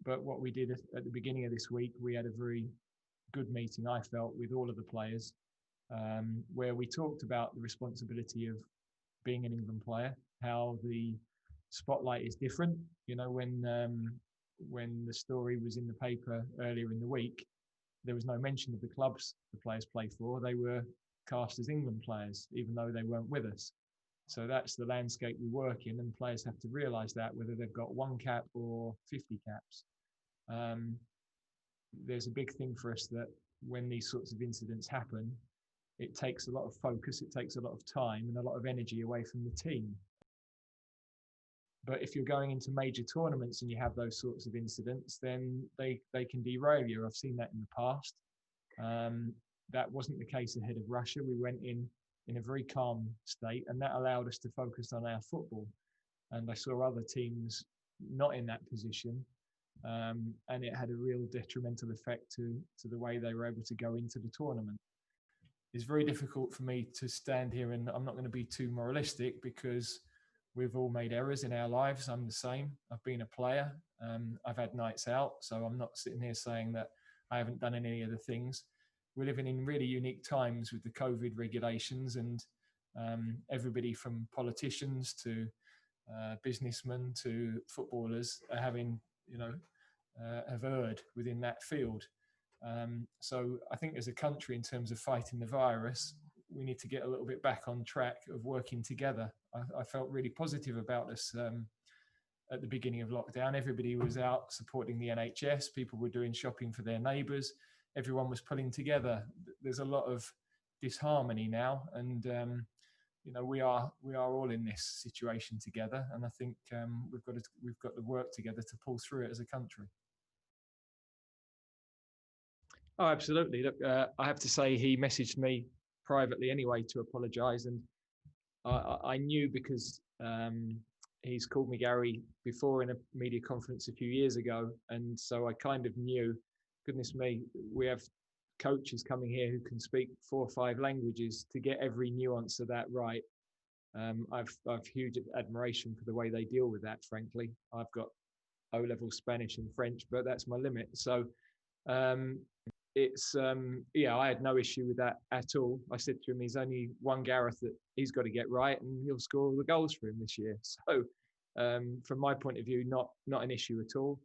But what we did at the beginning of this week, we had a very good meeting, I felt, with all of the players, where we talked about the responsibility of being an England player, how the spotlight is different. You know, when the story was in the paper earlier in the week, there was no mention of the clubs the players play for. They were cast as England players, even though they weren't with us. So that's the landscape we work in, and players have to realise that, whether they've got 1 cap or 50 caps. There's a big thing for us that when these sorts of incidents happen, it takes a lot of focus, it takes a lot of time and a lot of energy away from the team. But if you're going into major tournaments and you have those sorts of incidents, then they can derail you. I've seen that in the past. That wasn't the case ahead of Russia. We went in a very calm state, and that allowed us to focus on our football. And I saw other teams not in that position, and it had a real detrimental effect to the way they were able to go into the tournament. It's very difficult for me to stand here, and I'm not going to be too moralistic, because we've all made errors in our lives. I'm the same. I've been a player. I've had nights out, so I'm not sitting here saying that I haven't done any of the things. We're living in really unique times with the COVID regulations, and everybody from politicians to businessmen to footballers are having, have erred within that field. So I think as a country, in terms of fighting the virus, we need to get a little bit back on track of working together. I felt really positive about us at the beginning of lockdown. Everybody was out supporting the NHS. People were doing shopping for their neighbours. Everyone was pulling together. There's a lot of disharmony now, and we are all in this situation together. And I think we've got to work together to pull through it as a country. Oh, absolutely. Look, I have to say, he messaged me privately anyway to apologise, and I knew, because he's called me Gary before in a media conference a few years ago, and so I kind of knew, goodness me, we have coaches coming here who can speak 4 or 5 languages. To get every nuance of that right, I've huge admiration for the way they deal with that, frankly. I've got O-level Spanish and French, but that's my limit. So I had no issue with that at all. I said to him, he's only one Gareth that he's got to get right, and he'll score all the goals for him this year. So from my point of view, not an issue at all.